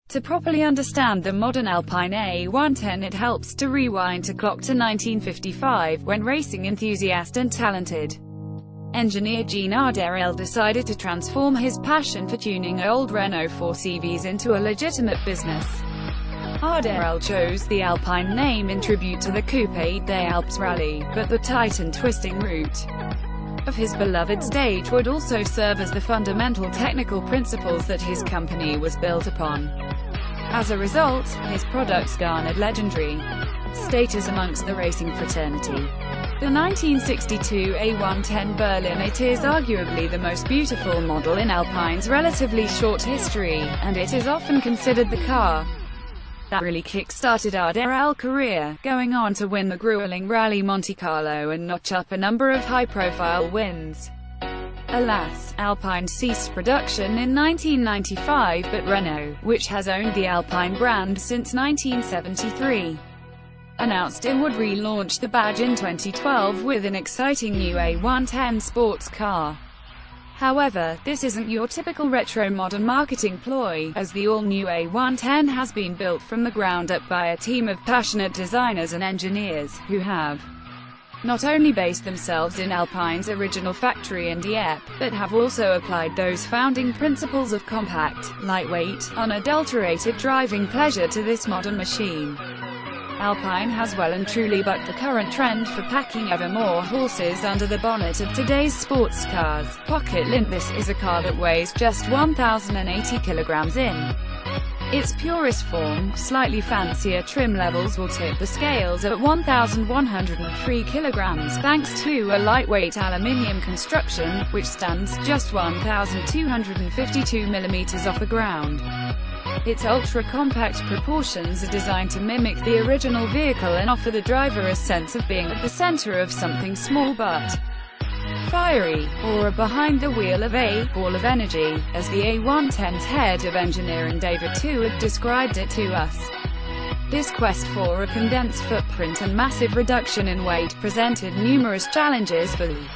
To properly understand the modern Alpine A110, it helps to rewind to clock to 1955, when racing enthusiast and talented engineer Jean Arderel decided to transform his passion for tuning old Renault 4 CVs into a legitimate business. Arderel chose the Alpine name in tribute to the Coupe des Alpes rally, but the tight and twisting route of his beloved stage would also serve as the fundamental technical principles that his company was built upon. As a result, his products garnered legendary status amongst the racing fraternity. The 1962 A110 Berlin, it is arguably the most beautiful model in Alpine's relatively short history, and it is often considered the car that really kick-started Arderel's career, going on to win the grueling Rally Monte Carlo and notch up a number of high-profile wins. Alas, Alpine ceased production in 1995, but Renault, which has owned the Alpine brand since 1973, announced it would relaunch the badge in 2012 with an exciting new A110 sports car. However, this isn't your typical retro modern marketing ploy, as the all-new A110 has been built from the ground up by a team of passionate designers and engineers, who have not only based themselves in Alpine's original factory in Dieppe, but have also applied those founding principles of compact, lightweight, unadulterated driving pleasure to this modern machine. Alpine has well and truly bucked the current trend for packing ever more horses under the bonnet of today's sports cars. Pocket Lint. This is a car that weighs just 1,080 kilograms in its purest form. Slightly fancier trim levels will tip the scales at 1,103 kilograms, thanks to a lightweight aluminium construction, which stands just 1,252 millimeters off the ground. Its ultra-compact proportions are designed to mimic the original vehicle and offer the driver a sense of being at the center of something small but fiery, or behind the wheel of a ball of energy, as the A110's head of engineering David Teward described it to us. This quest for a condensed footprint and massive reduction in weight presented numerous challenges for the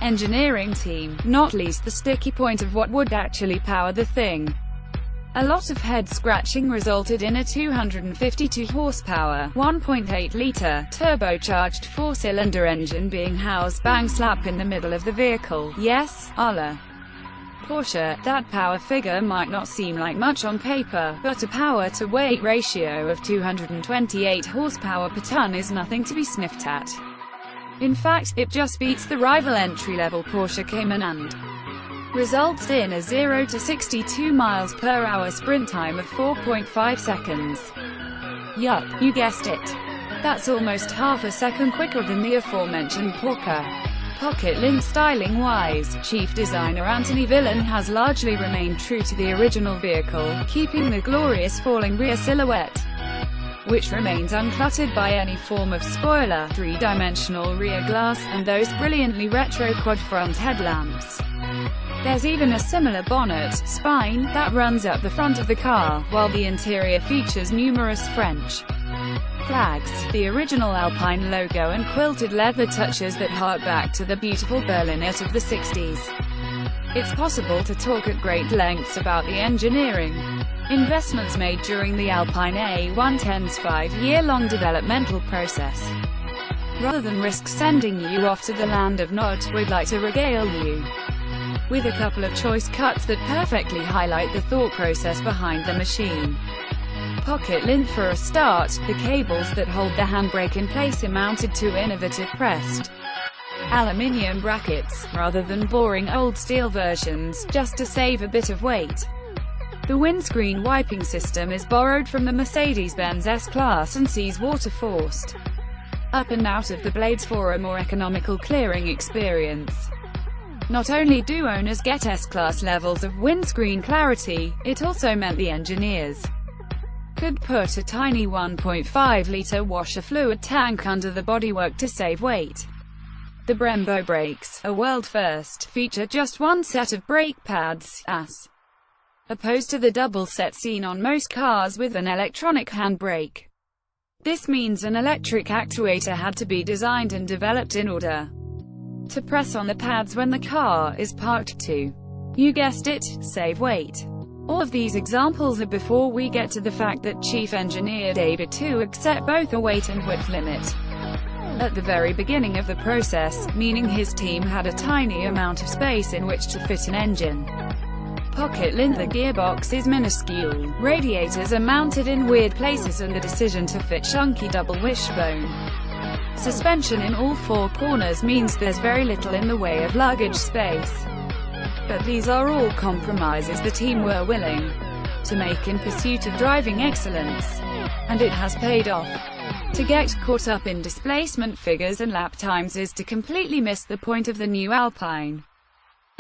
engineering team, not least the sticky point of what would actually power the thing. A lot of head-scratching resulted in a 252 horsepower, 1.8-litre, turbocharged four-cylinder engine being housed bang slap in the middle of the vehicle. Yes, a la Porsche, that power figure might not seem like much on paper, but a power-to-weight ratio of 228 horsepower per ton is nothing to be sniffed at. In fact, it just beats the rival entry-level Porsche Cayman and results in a 0 to 62 miles per hour sprint time of 4.5 seconds. Yup, you guessed it. That's almost half a second quicker than the aforementioned Porsche. Pocket Lint. Styling-wise, chief designer Anthony Villen has largely remained true to the original vehicle, keeping the glorious falling rear silhouette, which remains uncluttered by any form of spoiler, three-dimensional rear glass, and those brilliantly retro quad-front headlamps. There's even a similar bonnet spine that runs up the front of the car, while the interior features numerous French flags, the original Alpine logo and quilted leather touches that hark back to the beautiful Berlinette of the 60s. It's possible to talk at great lengths about the engineering investments made during the Alpine A110's 5-year-long developmental process. Rather than risk sending you off to the land of Nod, we'd like to regale you with a couple of choice cuts that perfectly highlight the thought process behind the machine. Pocket Lint. For a start, the cables that hold the handbrake in place are mounted to innovative pressed aluminium brackets, rather than boring old steel versions, just to save a bit of weight. The windscreen wiping system is borrowed from the Mercedes-Benz S-Class and sees water forced up and out of the blades for a more economical clearing experience. Not only do owners get S-Class levels of windscreen clarity, it also meant the engineers could put a tiny 1.5-litre washer fluid tank under the bodywork to save weight. The Brembo brakes, a world first, feature just one set of brake pads, as opposed to the double set seen on most cars with an electronic handbrake. This means an electric actuator had to be designed and developed in order to press on the pads when the car is parked to, you guessed it, save weight. All of these examples are before we get to the fact that Chief Engineer David Tuig set both a weight and width limit at the very beginning of the process, meaning his team had a tiny amount of space in which to fit an engine pocket lint. The gearbox is minuscule, radiators are mounted in weird places, and the decision to fit chunky double wishbone suspension in all four corners means there's very little in the way of luggage space. But these are all compromises the team were willing to make in pursuit of driving excellence, and it has paid off. To get caught up in displacement figures and lap times is to completely miss the point of the new Alpine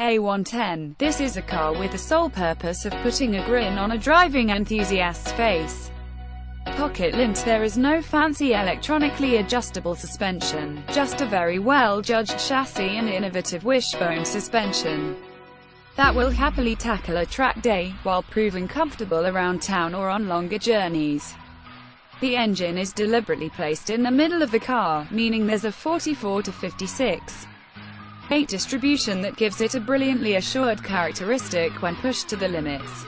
A110. This is a car with the sole purpose of putting a grin on a driving enthusiast's face. Pocket lint. There is no fancy electronically adjustable suspension, just a very well-judged chassis and innovative wishbone suspension that will happily tackle a track day, while proving comfortable around town or on longer journeys. The engine is deliberately placed in the middle of the car, meaning there's a 44 to 56 weight distribution that gives it a brilliantly assured characteristic when pushed to the limits.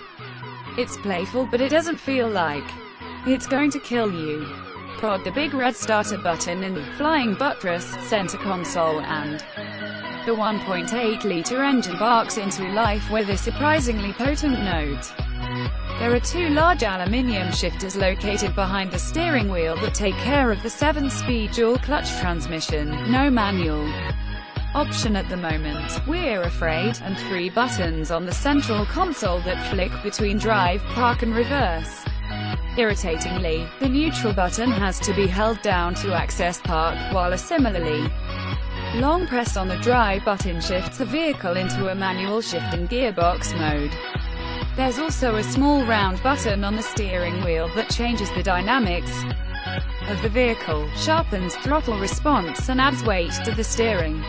It's playful, but it doesn't feel like it's going to kill you. Prod the big red starter button in the flying buttress center console, and the 1.8-liter engine barks into life with a surprisingly potent note. There are two large aluminium shifters located behind the steering wheel that take care of the 7-speed dual-clutch transmission, no manual option at the moment, we're afraid, and 3 buttons on the central console that flick between drive, park and reverse. Irritatingly, the neutral button has to be held down to access park, while a similarly long press on the drive button shifts the vehicle into a manual shifting gearbox mode. There's also a small round button on the steering wheel that changes the dynamics of the vehicle, sharpens throttle response and adds weight to the steering.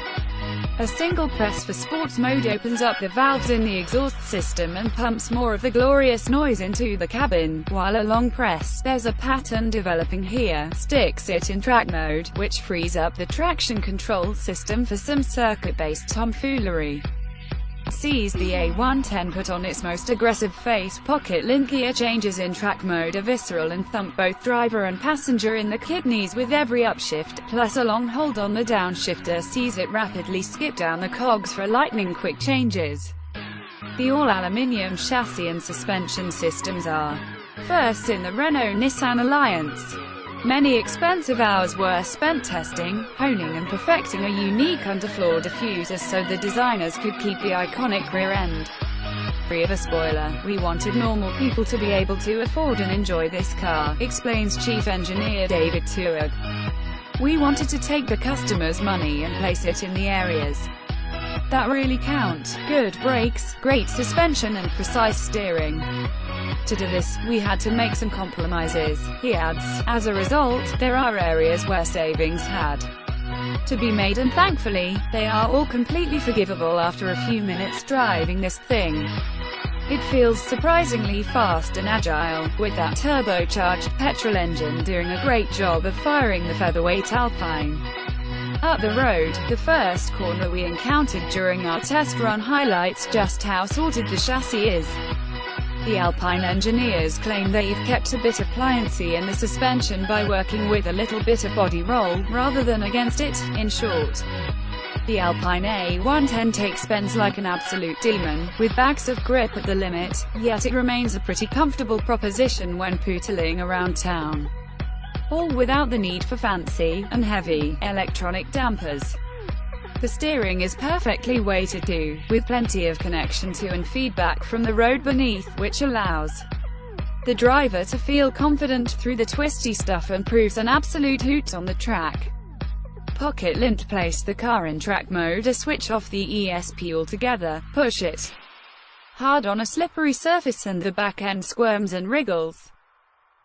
A single press for sports mode opens up the valves in the exhaust system and pumps more of the glorious noise into the cabin, while a long press, there's a pattern developing here, sticks it in track mode, which frees up the traction control system for some circuit-based tomfoolery. Sees the A110 put on its most aggressive face. Pocket lint gear changes in track mode are visceral and thump both driver and passenger in the kidneys with every upshift, plus a long hold on the downshifter sees it rapidly skip down the cogs for lightning-quick changes. The all-aluminium chassis and suspension systems are first in the Renault-Nissan alliance. Many expensive hours were spent testing, honing and perfecting a unique underfloor diffuser so the designers could keep the iconic rear end free of a spoiler. We wanted normal people to be able to afford and enjoy this car, explains Chief Engineer David Tuig. We wanted to take the customer's money and place it in the areas that really count: good brakes, great suspension and precise steering. To do this, we had to make some compromises, he adds. As a result, there are areas where savings had to be made, and thankfully, they are all completely forgivable after a few minutes driving this thing. It feels surprisingly fast and agile, with that turbocharged petrol engine doing a great job of firing the featherweight Alpine up the road. The first corner we encountered during our test run highlights just how sorted the chassis is. The Alpine engineers claim they've kept a bit of pliancy in the suspension by working with a little bit of body roll, rather than against it. In short, the Alpine A110 takes bends like an absolute demon, with bags of grip at the limit, yet it remains a pretty comfortable proposition when pootling around town. All without the need for fancy and heavy electronic dampers. The steering is perfectly weighted too, with plenty of connection to and feedback from the road beneath, which allows the driver to feel confident through the twisty stuff and proves an absolute hoot on the track. Pocket lint placed the car in track mode or switch off the ESP altogether, push it hard on a slippery surface and the back end squirms and wriggles.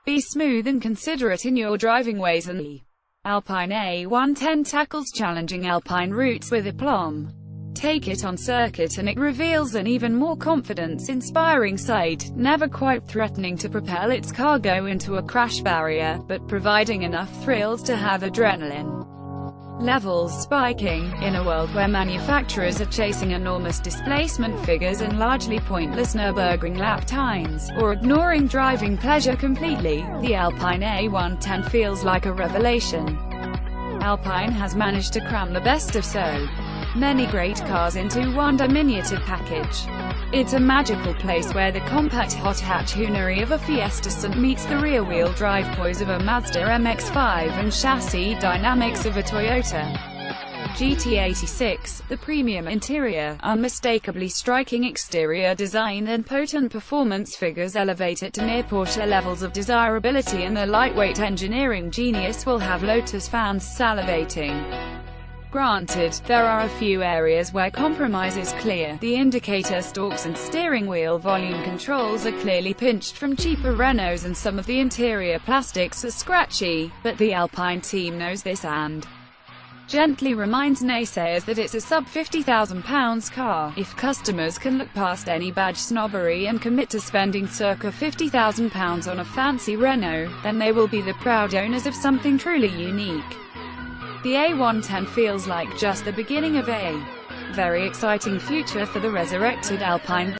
Be smooth and considerate in your driving ways, and the Alpine A110 tackles challenging alpine routes with aplomb. Take it on circuit and it reveals an even more confidence-inspiring sight, never quite threatening to propel its cargo into a crash barrier, but providing enough thrills to have adrenaline levels spiking. In a world where manufacturers are chasing enormous displacement figures and largely pointless Nürburgring lap times, or ignoring driving pleasure completely, the Alpine A110 feels like a revelation. Alpine has managed to cram the best of so many great cars into one diminutive package. It's a magical place where the compact hot hatch hoonery of a Fiesta Sunt meets the rear-wheel drive poise of a Mazda MX-5 and chassis dynamics of a Toyota GT86, the premium interior, unmistakably striking exterior design and potent performance figures elevate it to near Porsche levels of desirability, and the lightweight engineering genius will have Lotus fans salivating. Granted, there are a few areas where compromise is clear. The indicator stalks and steering wheel volume controls are clearly pinched from cheaper Renaults, and some of the interior plastics are scratchy, but the Alpine team knows this and gently reminds naysayers that it's a sub-£50,000 car. If customers can look past any badge snobbery and commit to spending circa £50,000 on a fancy Renault, then they will be the proud owners of something truly unique. The A110 feels like just the beginning of a very exciting future for the resurrected Alpine.